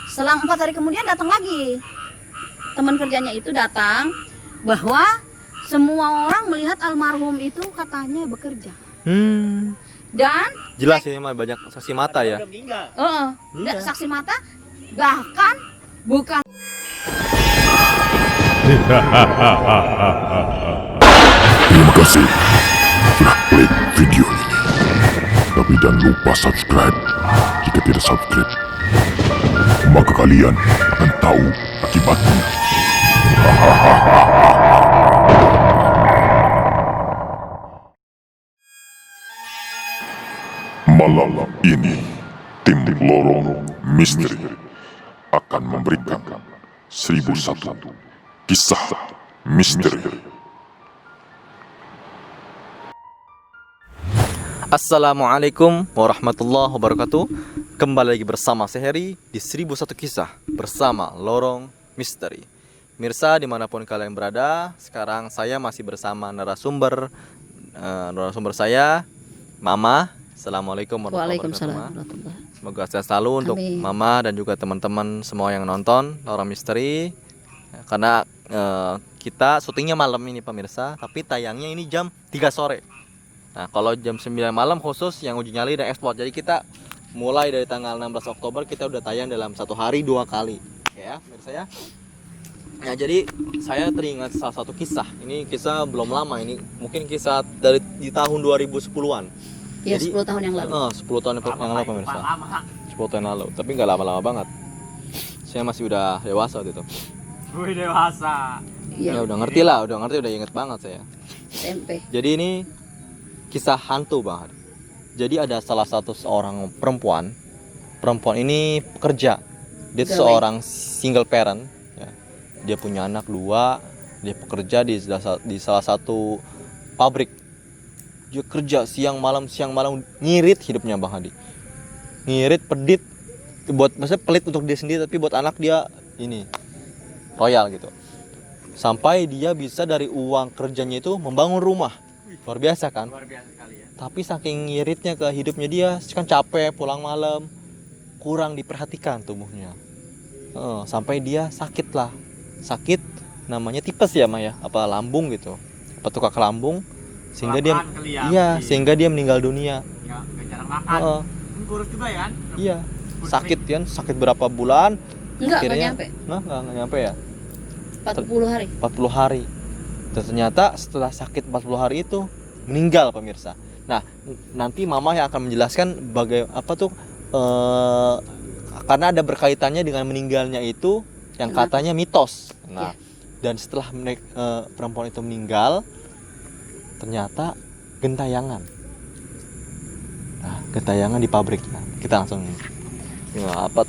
Selang 4 hari kemudian datang lagi. Teman kerjanya itu datang bahwa semua orang melihat almarhum itu katanya bekerja. Dan Jelas ini mah banyak saksi mata ya. saksi mata bahkan bukan. Terima kasih sudah klik video ini. Tapi jangan lupa subscribe. Jika tidak subscribe, maka kalian akan tahu akibatnya. Malam ini, tim Lorong Misteri akan memberikan 1001 kisah misteri. Assalamualaikum warahmatullahi wabarakatuh. Kembali lagi bersama saya Heri di 1001 kisah bersama Lorong Misteri. Mirsa dimanapun kalian berada, sekarang saya masih bersama narasumber saya, Mama. Assalamualaikum warahmatullahi wabarakatuh. Semoga sehat selalu untuk Mama dan juga teman-teman semua yang nonton Lorong Misteri. Karena kita syutingnya malam ini pemirsa, tapi tayangnya ini jam 3 sore. Nah, kalau jam 9 malam khusus yang uji nyali dan ekspor. Jadi kita mulai dari tanggal 16 Oktober kita udah tayang dalam satu hari 2 kali. Ya, pemirsa ya. Nah, jadi saya teringat salah satu kisah. Ini kisah belum lama, ini mungkin kisah dari di tahun 2010-an. Ya, jadi, 10 tahun yang lalu. 10 tahun yang lalu pemirsa. 10 tahun yang lalu, tapi nggak lama-lama banget. Saya masih udah dewasa waktu itu. Wih, dewasa. Ya udah ngerti lah, udah inget banget saya. SMP. Jadi ini kisah hantu Bang Hari. Jadi ada salah satu seorang perempuan ini pekerja. Dia seorang single parent ya. Dia punya anak 2. Dia pekerja di salah satu pabrik. Dia kerja siang malam ngirit hidupnya Bang Hadi. Ngirit, pedit, maksudnya pelit untuk dia sendiri, tapi buat anak dia ini royal gitu. Sampai dia bisa dari uang kerjanya itu membangun rumah. Luar biasa kan? Luar biasa sekali ya. Tapi saking ngiritnya ke hidupnya dia, kan capek pulang malam, kurang diperhatikan tubuhnya. Sampai dia sakit namanya tipes ya Maya, apa lambung gitu, apa tukak lambung, sehingga sehingga dia meninggal dunia. Ya, gak jarang makan. Kurus juga ya kan? Iya, sakit berapa bulan? Enggak Akhirnya, nyampe. Nggak nyampe ya. 40 hari. 40 hari. Dan ternyata setelah sakit 40 hari itu meninggal pemirsa. Nah, nanti Mama yang akan menjelaskan karena ada berkaitannya dengan meninggalnya itu yang katanya mitos. Nah, dan setelah perempuan itu meninggal, ternyata gentayangan. Nah, gentayangan di pabriknya. Kita langsung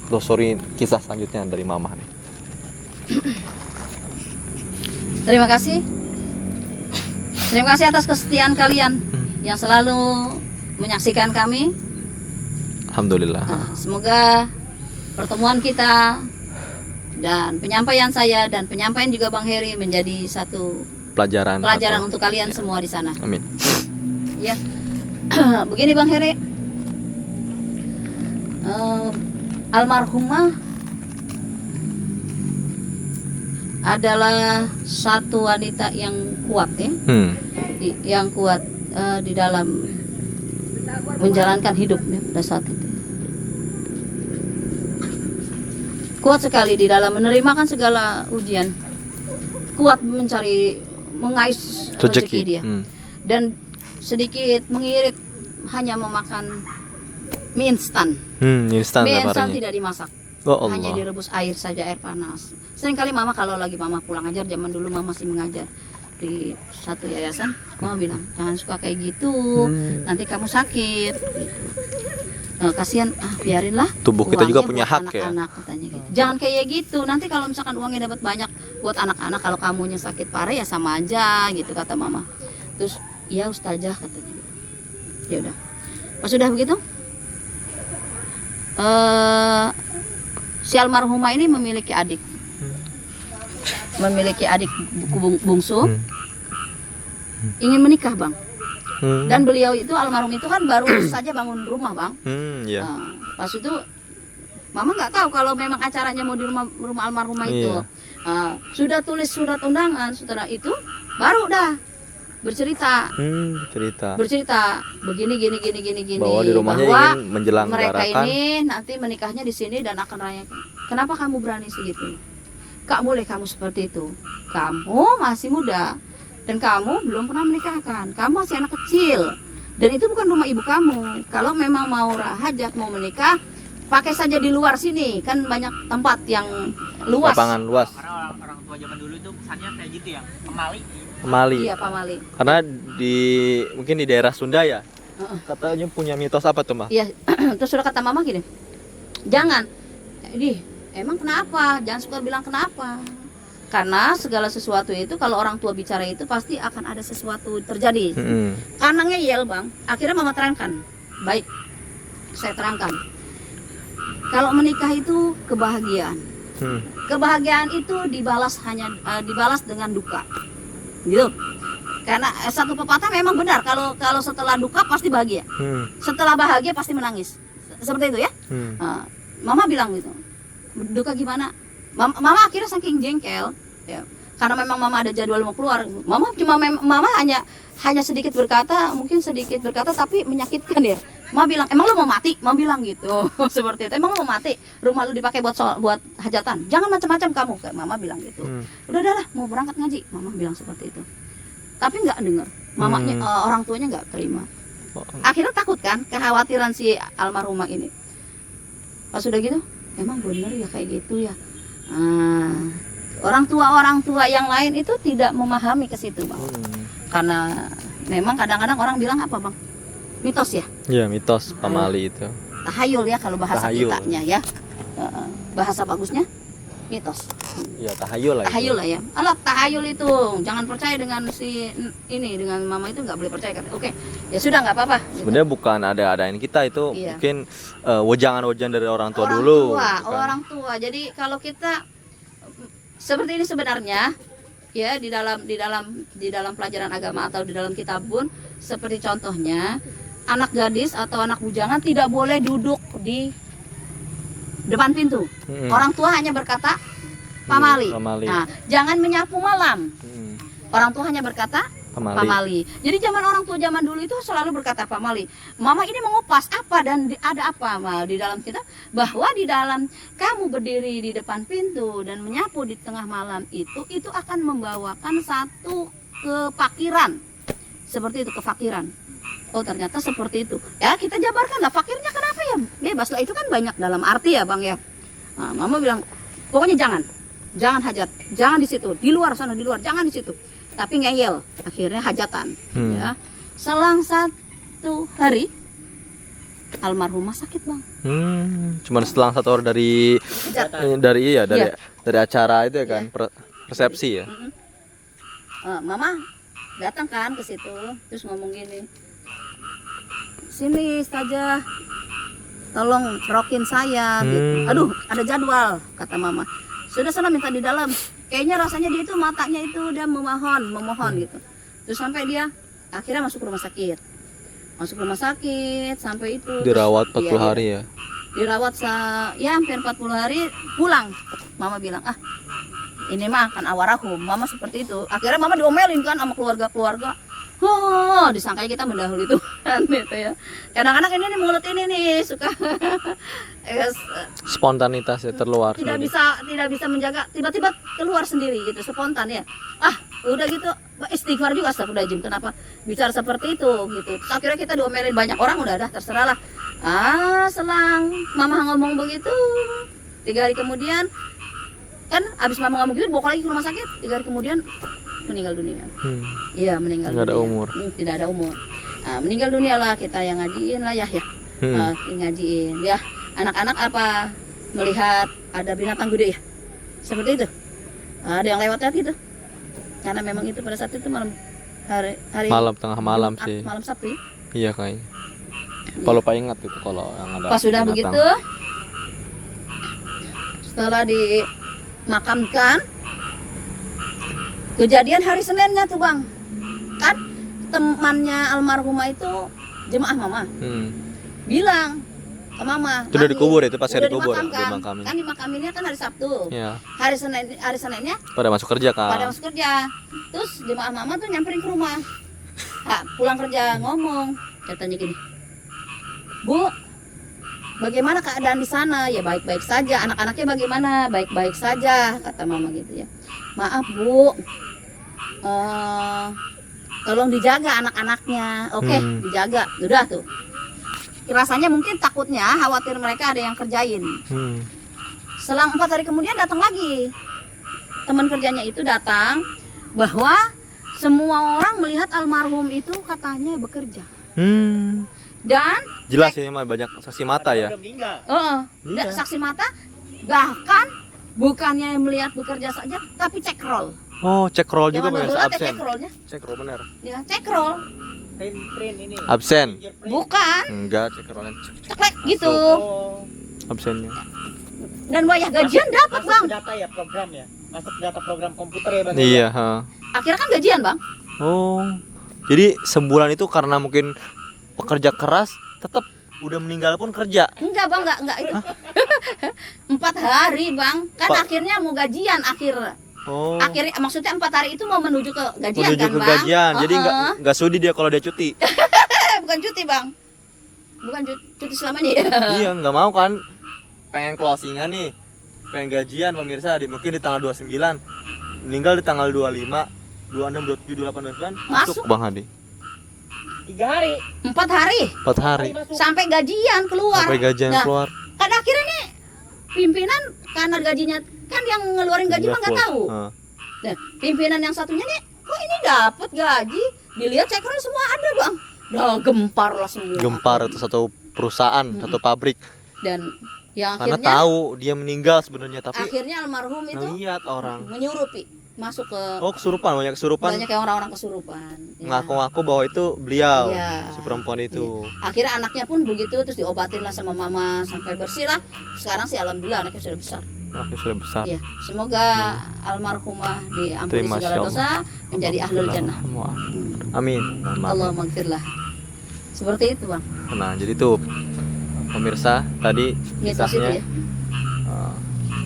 telusuri kisah selanjutnya dari Mama nih. Terima kasih atas kesetiaan kalian yang selalu menyaksikan kami. Alhamdulillah. Semoga pertemuan kita dan penyampaian saya dan penyampaian juga Bang Heri menjadi satu pelajaran untuk kalian semua di sana. Amin. Ya, begini Bang Heri, almarhumah adalah satu wanita yang kuat ya, yang kuat di dalam menjalankan hidupnya pada saat itu. Kuat sekali di dalam menerima segala ujian, kuat mengais rezeki dia, dan sedikit mengirit hanya memakan mie instan. Mie instan tidak dimasak. Oh, hanya direbus air saja, air panas. Seringkali Mama kalau lagi Mama pulang ajar, zaman dulu Mama masih mengajar di satu yayasan, Mama bilang jangan suka kayak gitu, nanti kamu sakit. Kasihan, biarinlah. Tubuh kita juga punya hak anak-anak, ya. Katanya gitu. Jangan kayak gitu. Nanti kalau misalkan uangnya dapat banyak buat anak-anak, kalau kamunya sakit parah ya sama aja gitu kata Mama. Terus iya Ustazah katanya gitu. Ya udah. Pas sudah begitu, si almarhumah ini memiliki adik bungsu, ingin menikah Bang. Dan beliau itu almarhum itu kan baru saja bangun rumah Bang. Pas itu Mama nggak tahu kalau memang acaranya mau di rumah almarhumah itu. Iya. Sudah tulis surat undangan, setelah itu baru dah bercerita bercerita begini gini bahwa di rumahnya bahwa ingin menjelanggarakan. mereka ini nanti menikahnya di sini dan akan rayakan. Kenapa kamu berani segitu? Gak boleh kamu seperti itu. Kamu masih muda dan kamu belum pernah menikahkan. Kamu masih anak kecil dan itu bukan rumah ibu kamu. Kalau memang mau hajat, mau menikah, pakai saja di luar sini, kan banyak tempat yang luas. Lapangan luas. Karena orang tua zaman dulu itu kesannya kayak gitu ya, pemali. Pemali. Iya, pamali. Karena mungkin di daerah Sunda ya. Katanya punya mitos apa tuh, Mbak? Iya. Terus sudah kata mama gini, jangan. Emang kenapa? Jangan suka bilang kenapa. Karena segala sesuatu itu kalau orang tua bicara itu pasti akan ada sesuatu terjadi. Karena ngeyel bang. Akhirnya mama terangkan. Baik, saya terangkan. Kalau menikah itu kebahagiaan. Kebahagiaan itu dibalas dibalas dengan duka. Gitu. Karena satu pepatah memang benar, kalau setelah duka pasti bahagia. Setelah bahagia pasti menangis. Seperti itu ya. Mama bilang gitu. Duka gimana? Mama akhirnya saking jengkel ya. Karena memang mama ada jadwal mau keluar. Mama hanya sedikit berkata, mungkin sedikit berkata tapi menyakitkan ya. Mama bilang, "Emang lu mau mati?" Mama bilang gitu. Seperti itu. "Emang lu mau mati? Rumah lu dipakai buat hajatan. Jangan macam-macam kamu." Mama bilang gitu. Udah lah, mau berangkat ngaji. Mama bilang seperti itu. Tapi nggak dengar. Mamanya orang tuanya nggak terima. Akhirnya takut kan, kekhawatiran si almarhumah ini. Pas sudah gitu, emang bener ya kayak gitu ya. Orang tua yang lain itu tidak memahami ke situ bang. Karena memang kadang-kadang orang bilang apa bang? Mitos ya? Iya, mitos pamali itu. Tahayul ya kalau bahasa Tahayul. kitanya ya. Bahasa bagusnya mitos. Iya, tahayul lah. Tahayul lah ya. Alah, tahayul itu jangan percaya dengan dengan mama itu, nggak boleh percaya kan. Oke, ya sudah nggak apa-apa. Sebenarnya bukan ada-adain kita itu, Iya. mungkin wejangan-wejangan dari orang tua dulu. Gitu kan. Orang tua. Jadi kalau kita seperti ini sebenarnya ya di dalam pelajaran agama atau di dalam kitab pun seperti contohnya anak gadis atau anak bujangan tidak boleh duduk di depan pintu. Orang tua hanya berkata pamali. Nah, jangan menyapu malam. Orang tua hanya berkata pamali. Jadi orang tua zaman dulu itu selalu berkata pamali. Mama ini mengupas apa dan ada apa di dalam kita, bahwa di dalam kamu berdiri di depan pintu dan menyapu di tengah malam itu akan membawakan satu kefakiran. Seperti itu, kefakiran. Oh ternyata seperti itu. Ya kita jabarkan lah, fakirnya kenapa ya? Bebas lah, itu kan banyak dalam arti ya bang ya. Nah, mama bilang pokoknya jangan hajat, jangan di situ, di luar sana, di luar, jangan di situ. Tapi ngeyel, akhirnya hajatan. Ya. Selang 1 hari almarhumah sakit bang. Cuman selang 1 hari dari acara itu ya kan, persepsi ya. Mama datang kan ke situ, terus ngomong gini, "Sini saja, tolong rokin saya." Gitu. "Aduh, ada jadwal," kata mama. "Sudah sana minta di dalam." Kayaknya rasanya dia itu matanya itu udah memohon gitu. Terus sampai dia akhirnya masuk rumah sakit. Sampai itu Dirawat 40 hari ya. Dirawat hampir 40 hari, pulang. Mama bilang, ini mah kan awarahum. Mama seperti itu. Akhirnya mama diomelin kan sama keluarga. Disangkanya kita mendahului Tuhan gitu ya. Kadang-kadang ini nih, mulut ini nih suka Spontanitas ya, terluar. tidak bisa menjaga, tiba-tiba keluar sendiri gitu, spontan ya. Udah gitu istighfar juga, astagfirullahaladzim, kenapa bicara seperti itu gitu. Terus akhirnya kita diomelin banyak orang, udah terserah lah. Selang mama ngomong begitu, 3 hari kemudian kan abis mama ngomong gitu dibawa lagi ke rumah sakit. 3 hari kemudian meninggal dunia. Iya, meninggal dunia. Nggak ada umur. Tidak ada umur. Meninggal dunia lah, kita yang ngajiin lah ya. Ngajiin ya. Anak-anak apa melihat ada binatang gede ya, seperti itu. Ada yang lewat gitu. Karena memang itu pada saat itu hari tengah malam sih. Malam Sabtu. Iya kayaknya. Kalau lupa ingat itu kalau yang ada. Pas sudah binatang. begitu, setelah dimakamkan, kejadian hari Seninnya tuh bang, kan temannya almarhumah itu jemaah mama bilang, ke mama. Itu udah dikubur ya, itu pas udah dikubur, dimakamkan. dimakamin. Kan dimakaminnya kan hari Sabtu. Iya. Hari Seninnya Pada masuk kerja kan. pada masuk kerja. Terus jemaah mama tuh nyamperin ke rumah. Pulang kerja ngomong, katanya gini, Bu, bagaimana keadaan di sana? Ya baik-baik saja. Anak-anaknya bagaimana? Baik-baik saja, kata mama gitu ya. Maaf Bu, tolong dijaga anak-anaknya. Oke, dijaga. Udah tuh. Rasanya mungkin takutnya, khawatir mereka ada yang kerjain. Selang 4 hari kemudian datang lagi. Teman kerjanya itu datang bahwa semua orang melihat almarhum itu katanya bekerja. Dan Jelas ya, mah banyak saksi mata ya. Udah meninggal. Iya. saksi mata bahkan bukannya melihat bekerja saja, tapi cek roll. Oh, cek roll juga Zaman benar dulu ada absen. cek rollnya. Cek roll benar. Ya, cek roll. Print ini. Absen. Fingerprint. Bukan Enggak, cek rollnya. ceklek gitu. Oh. Absennya. Dan wayah gajian dapat, Masuk Bang. ke data ya program ya. Masuk ke data program komputer ya Bang. Iya, ha. Akhirnya kan gajian, Bang. Oh. Jadi sebulan itu karena mungkin pekerja keras tetap udah meninggal pun kerja. Enggak, Bang, enggak itu. 4 hari, Bang. Kan Pak. akhirnya mau gajian Oh. akhirnya maksudnya 4 hari itu mau menuju ke gajian Menuju kan, ke Bang? gajian. Jadi Heeh. nggak sudi dia kalau dia cuti. Bukan cuti, Bang. Bukan cuti selamanya ya. Iya, nggak mau kan. Pengen closingan nih. Pengen gajian pemirsa mungkin di tanggal 29. Meninggal di tanggal 25, 26, 27, 28, 29. Masuk. Bang Hadi. 3 hari. 4 hari 4 hari Masuk. sampai gajian keluar. sampai gajian Nah, keluar. kan akhirnya nih pimpinan karena gajinya kan yang ngeluarin gaji mah nggak Full. tahu. Heeh. Nah, pimpinan yang satunya nih, kok ini dapat gaji? Dilihat cekrol semua ada, Bang. Dah gempar lah semua. Gempar itu satu perusahaan, satu pabrik. Dan yang Karena akhirnya tahu dia meninggal sebenarnya, tapi akhirnya almarhum itu ngeliat orang. menyuruh Pi, masuk ke Oh, kesurupan, banyak kesurupan. banyak yang orang-orang kesurupan. Ya. Ngaku-ngaku bahwa itu beliau, Iya. si perempuan itu. Akhirnya anaknya pun begitu, terus diobatin lah sama mama sampai bersih lah. Sekarang sih alhamdulillah anaknya sudah besar. Anaknya sudah besar. Ya, semoga almarhumah diampuni Terima segala kasih, dosa, menjadi ahlul jannah. Semua. Amin. Allah maghfirlah. Seperti itu, Bang. Nah, jadi tuh pemirsa tadi Mitos itu kisahnya ya.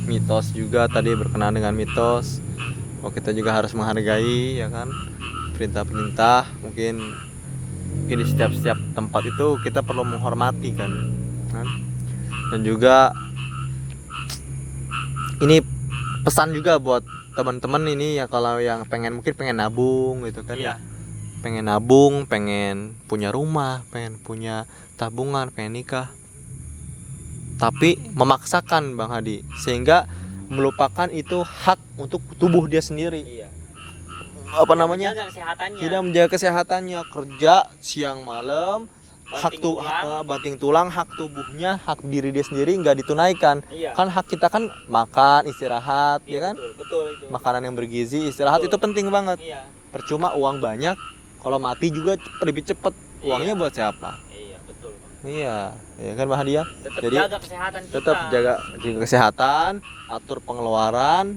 mitos juga tadi berkenaan dengan mitos. Oh, kita juga harus menghargai ya kan perintah-perintah. Mungkin di setiap tempat itu kita perlu menghormati kan. Dan juga ini pesan juga buat teman-teman ini ya, kalau yang mungkin pengen nabung gitu kan ya. Iya. Pengen nabung, pengen punya rumah, pengen punya tabungan, pengen nikah. Tapi memaksakan Bang Hadi sehingga melupakan itu hak untuk tubuh dia sendiri. Iya. Apa namanya? Jaga kesehatannya. Tidak menjaga kesehatannya, kerja siang malam, banting tulang, hak tubuhnya, hak diri dia sendiri nggak ditunaikan. Iya. Kan hak kita kan makan, istirahat, ya kan? Betul itu. Makanan yang bergizi, istirahat Betul. itu penting banget. Iya. Percuma uang banyak, kalau mati juga lebih cepet. Uangnya buat siapa? Iya, betul. Iya, ya kan Mbak Hadia? Tetap Jadi jaga kesehatan kita. tetap jaga kesehatan, atur pengeluaran,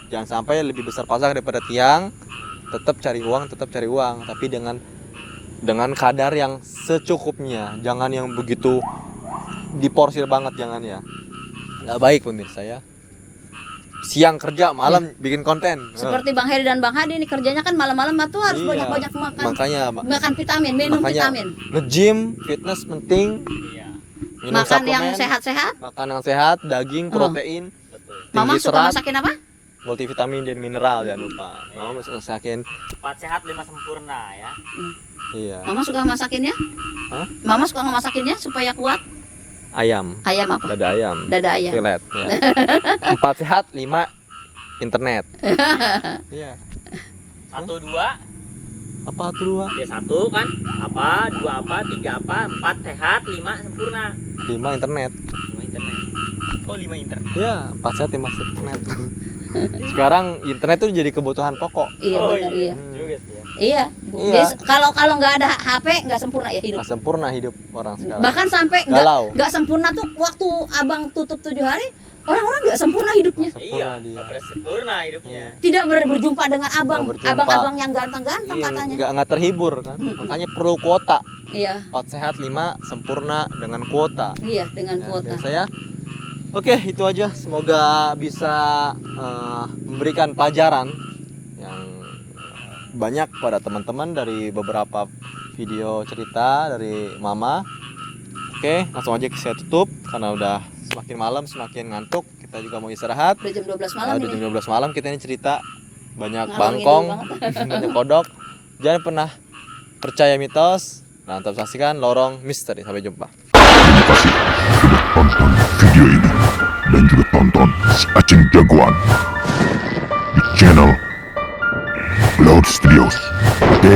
jangan sampai lebih besar pasak daripada tiang. Tetap cari uang, tapi dengan kadar yang secukupnya, jangan yang begitu diporsir banget, jangan ya. Nggak baik pemirsa ya. Siang kerja, malam bikin konten. Seperti Bang Heri dan Bang Hadi ini kerjanya kan malam-malam tuh harus Iya. banyak-banyak makan. Makanya Makan vitamin, minum vitamin. nge-gym, fitness penting, Iya. minum Makan yang suplemen, sehat-sehat. makan yang sehat, daging, protein, Betul. Mama tinggi suka serat, masakin apa? multivitamin dan mineral, jangan lupa. Mama masakin. 4 sehat 5 sempurna ya. Iya. Mama suka masakinnya? Hah? Mama suka ngemasakinnya supaya kuat. Ayam, Ayam apa? dada ayam, Dada ayam. filet. Ya. 4 sehat, 5 internet. Iya. 1 2 Apa tuh 2? ya 1 kan apa, 2 apa, 3 apa, 4 sehat, 5 sempurna. 5 internet. 5 internet. Oh, 5 internet. Ya, 4 sehat, 5 internet. Sekarang internet tuh jadi kebutuhan pokok. Iya Oh, benar iya. Juga sih ya. Iya. Iya. Jadi, kalau nggak ada HP nggak sempurna ya hidup. Nggak sempurna hidup orang sekarang. Bahkan sampai Galau. nggak sempurna tuh waktu abang tutup 7 hari Orang-orang nggak sempurna hidupnya. Iya, Sempurna dia. pada sempurna hidupnya. Tidak berjumpa dengan Berjumpa. abang-abang yang ganteng-ganteng Iya, katanya. nggak terhibur kan. Makanya perlu kuota. Iya, 4 sehat 5 sempurna dengan kuota. iya dengan Ya, kuota. dari saya. Oke, itu aja. Semoga bisa memberikan pelajaran yang banyak pada teman-teman dari beberapa video cerita dari Mama. Oke, langsung aja saya tutup karena udah semakin malam, semakin ngantuk. Kita juga mau istirahat. Udah jam 12 malam Udah ini. jam 12 malam kita ini cerita banyak Ngalor bangkong, ngidul banyak kodok. Jangan pernah percaya mitos. Nah, tetap saksikan Lorong Misteri. Sampai jumpa. Terima kasih sudah tonton video ini dan juga tonton si Aceng Jagoan di channel Cloud Studios. Oke?